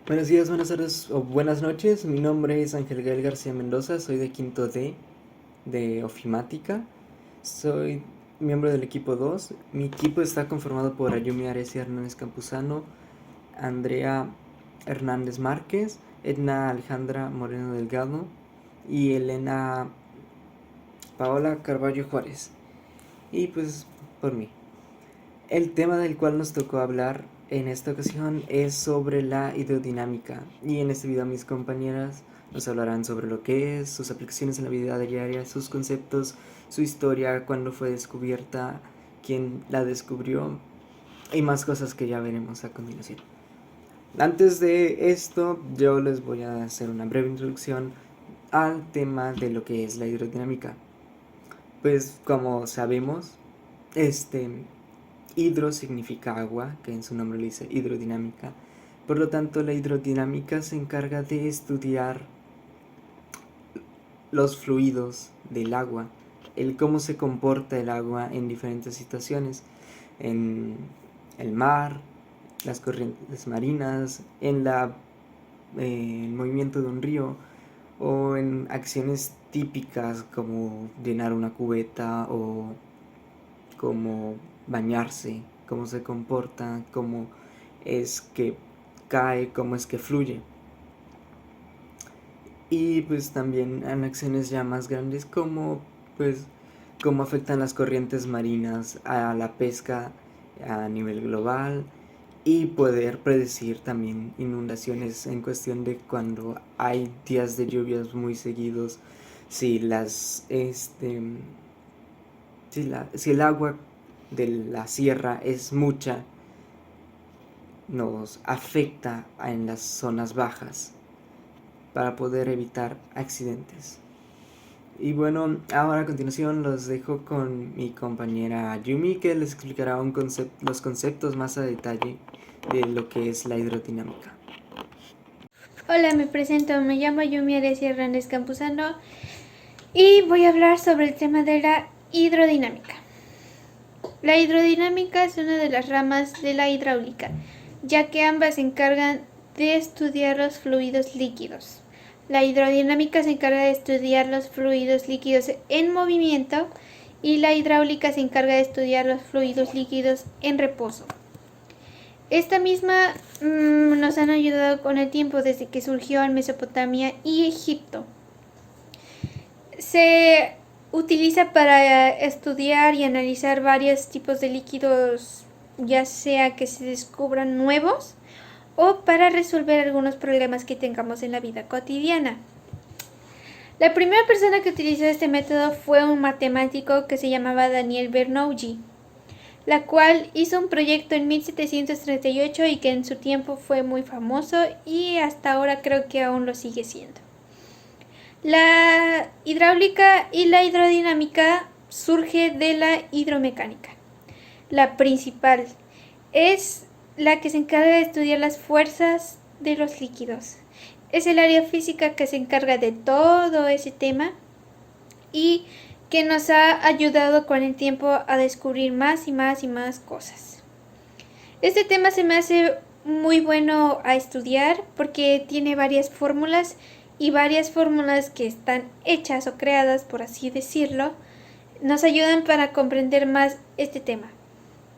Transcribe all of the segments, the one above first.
Buenos días, buenas tardes o buenas noches. Mi nombre es Ángel Gael García Mendoza, soy de quinto D de Ofimática. Soy miembro del equipo 2. Mi equipo está conformado por Ayumi Arecia Hernández Campuzano, Andrea Hernández Márquez, Edna Alejandra Moreno Delgado y Elena Paola Carballo Juárez. Y pues por mí. El tema del cual nos tocó hablar en esta ocasión es sobre la hidrodinámica, y en este video mis compañeras nos hablarán sobre lo que es, sus aplicaciones en la vida diaria, sus conceptos, su historia, cuándo fue descubierta, quién la descubrió y más cosas que ya veremos a continuación. Antes de esto, yo les voy a hacer una breve introducción al tema de lo que es la hidrodinámica. Pues como sabemos, hidro significa agua, que en su nombre le dice hidrodinámica. Por lo tanto, la hidrodinámica se encarga de estudiar los fluidos del agua, el cómo se comporta el agua en diferentes situaciones, en el mar, las corrientes marinas, en el movimiento de un río o en acciones típicas como llenar una cubeta o como bañarse, cómo se comporta, cómo es que cae, cómo es que fluye. Y pues también en acciones ya más grandes como pues cómo afectan las corrientes marinas a la pesca a nivel global, y poder predecir también inundaciones en cuestión de cuando hay días de lluvias muy seguidos, si si el agua de la sierra es mucha, nos afecta en las zonas bajas para poder evitar accidentes. Y bueno, ahora a continuación los dejo con mi compañera Yumi, que les explicará los conceptos más a detalle de lo que es la hidrodinámica. Hola, me presento, me llamo Yumi Arecia Hernández Campuzano y voy a hablar sobre el tema de la hidrodinámica. La hidrodinámica es una de las ramas de la hidráulica, ya que ambas se encargan de estudiar los fluidos líquidos. La hidrodinámica se encarga de estudiar los fluidos líquidos en movimiento y la hidráulica se encarga de estudiar los fluidos líquidos en reposo. Esta misma nos han ayudado con el tiempo desde que surgió en Mesopotamia y Egipto. Se utiliza para estudiar y analizar varios tipos de líquidos, ya sea que se descubran nuevos o para resolver algunos problemas que tengamos en la vida cotidiana. La primera persona que utilizó este método fue un matemático que se llamaba Daniel Bernoulli, la cual hizo un proyecto en 1738 y que en su tiempo fue muy famoso y hasta ahora creo que aún lo sigue siendo. La hidráulica y la hidrodinámica surge de la hidromecánica. La principal es la que se encarga de estudiar las fuerzas de los líquidos. Es el área física que se encarga de todo ese tema y que nos ha ayudado con el tiempo a descubrir más y más y más cosas. Este tema se me hace muy bueno a estudiar porque tiene varias fórmulas y varias fórmulas que están hechas o creadas, por así decirlo, nos ayudan para comprender más este tema.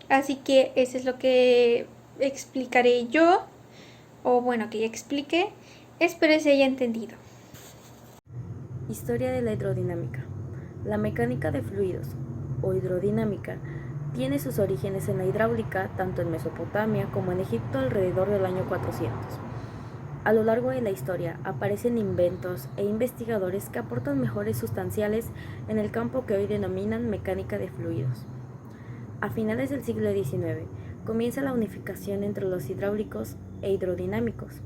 Así que eso es lo que explicaré yo, o bueno, que ya expliqué. Espero se haya entendido. Historia de la hidrodinámica. La mecánica de fluidos, o hidrodinámica, tiene sus orígenes en la hidráulica, tanto en Mesopotamia como en Egipto alrededor del año 400. A lo largo de la historia aparecen inventos e investigadores que aportan mejoras sustanciales en el campo que hoy denominan mecánica de fluidos. A finales del siglo XIX comienza la unificación entre los hidráulicos e hidrodinámicos.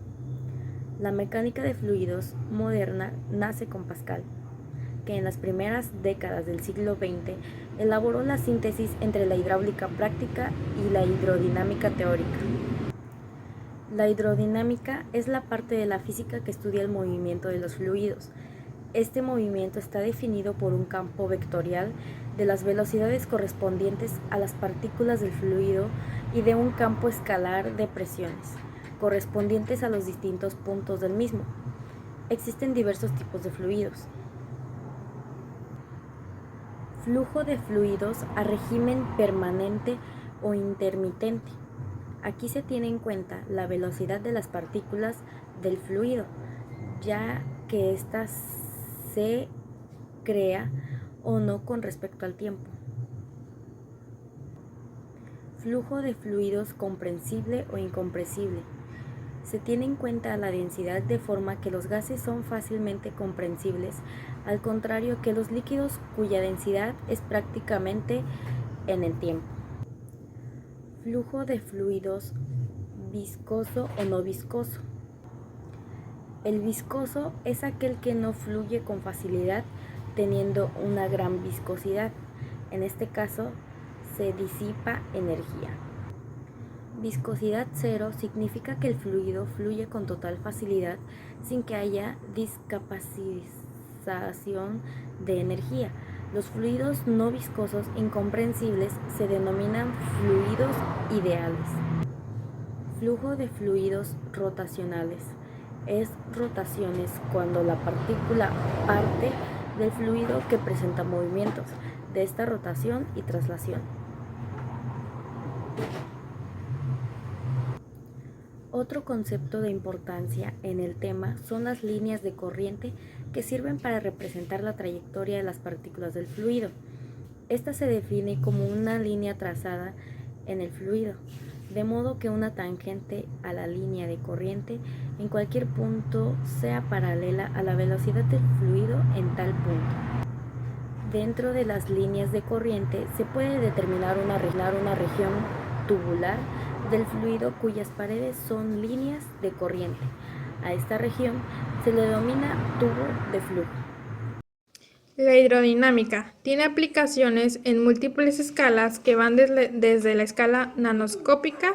La mecánica de fluidos moderna nace con Pascal, que en las primeras décadas del siglo XX elaboró la síntesis entre la hidráulica práctica y la hidrodinámica teórica. La hidrodinámica es la parte de la física que estudia el movimiento de los fluidos. Este movimiento está definido por un campo vectorial de las velocidades correspondientes a las partículas del fluido y de un campo escalar de presiones. correspondientes a los distintos puntos del mismo. Existen diversos tipos de fluidos. Flujo de fluidos a régimen permanente o intermitente. Aquí se tiene en cuenta la velocidad de las partículas del fluido, ya que ésta se crea o no con respecto al tiempo. Flujo de fluidos comprensible o incompresible. Se tiene en cuenta la densidad de forma que los gases son fácilmente comprensibles, al contrario que los líquidos cuya densidad es prácticamente en el tiempo. Flujo de fluidos viscoso o no viscoso. El viscoso es aquel que no fluye con facilidad teniendo una gran viscosidad. En este caso, se disipa energía. Viscosidad cero significa que el fluido fluye con total facilidad sin que haya discapacización de energía. Los fluidos no viscosos incomprensibles se denominan fluidos ideales. Flujo de fluidos rotacionales. Es rotaciones cuando la partícula parte del fluido que presenta movimientos de esta rotación y traslación. Otro concepto de importancia en el tema son las líneas de corriente que sirven para representar la trayectoria de las partículas del fluido. Esta se define como una línea trazada en el fluido, de modo que una tangente a la línea de corriente en cualquier punto sea paralela a la velocidad del fluido en tal punto. Dentro de las líneas de corriente se puede determinar una región tubular del fluido cuyas paredes son líneas de corriente. A esta región se le denomina tubo de flujo. La hidrodinámica tiene aplicaciones en múltiples escalas que van desde la escala nanoscópica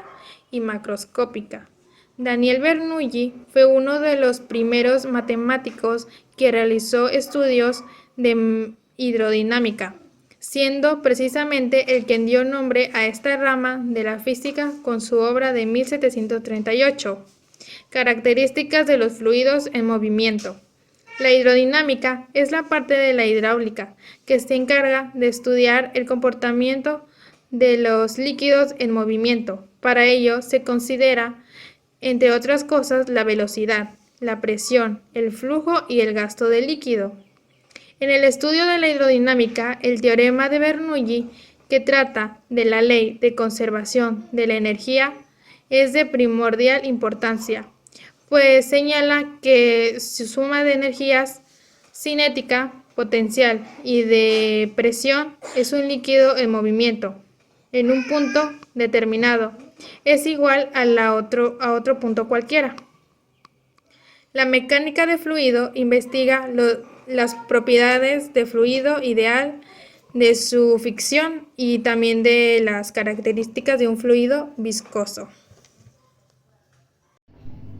y macroscópica. Daniel Bernoulli fue uno de los primeros matemáticos que realizó estudios de hidrodinámica, siendo precisamente el quien dio nombre a esta rama de la física con su obra de 1738, Características de los fluidos en movimiento. La hidrodinámica es la parte de la hidráulica que se encarga de estudiar el comportamiento de los líquidos en movimiento. Para ello se considera, entre otras cosas, la velocidad, la presión, el flujo y el gasto del líquido. En el estudio de la hidrodinámica, el teorema de Bernoulli, que trata de la ley de conservación de la energía, es de primordial importancia, pues señala que su suma de energías cinética, potencial y de presión es un líquido en movimiento en un punto determinado, es igual a otro punto cualquiera. La mecánica de fluido investiga las propiedades de fluido ideal, de su ficción y también de las características de un fluido viscoso.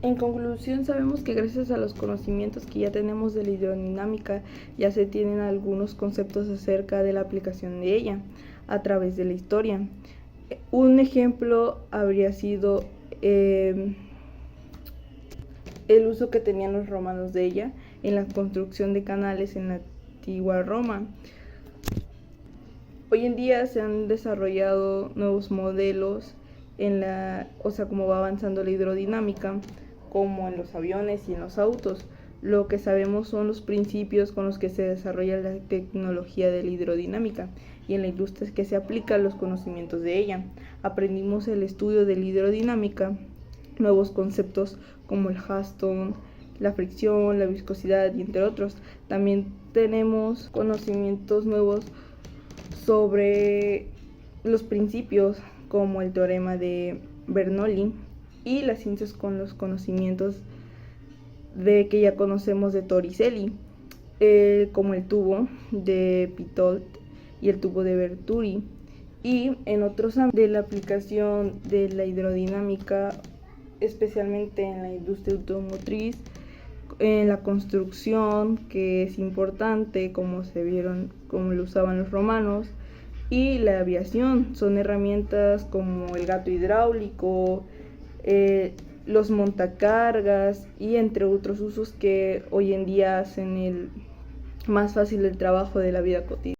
En conclusión, sabemos que gracias a los conocimientos que ya tenemos de la hidrodinámica, ya se tienen algunos conceptos acerca de la aplicación de ella a través de la historia. Un ejemplo habría sido el uso que tenían los romanos de ella en la construcción de canales en la antigua Roma. Hoy en día se han desarrollado nuevos modelos como va avanzando la hidrodinámica, como en los aviones y en los autos. Lo que sabemos son los principios con los que se desarrolla la tecnología de la hidrodinámica y en la industria es que se aplican los conocimientos de ella. Aprendimos el estudio de la hidrodinámica, nuevos conceptos como el Huston, la fricción, la viscosidad y entre otros. También tenemos conocimientos nuevos sobre los principios como el teorema de Bernoulli y las ciencias con los conocimientos que ya conocemos de Torricelli, como el tubo de Pitot y el tubo de Venturi, y en otros ámbitos de la aplicación de la hidrodinámica, especialmente en la industria automotriz, en la construcción, que es importante, como lo usaban los romanos, y la aviación. Son herramientas como el gato hidráulico, los montacargas y entre otros usos que hoy en día hacen más fácil el trabajo de la vida cotidiana.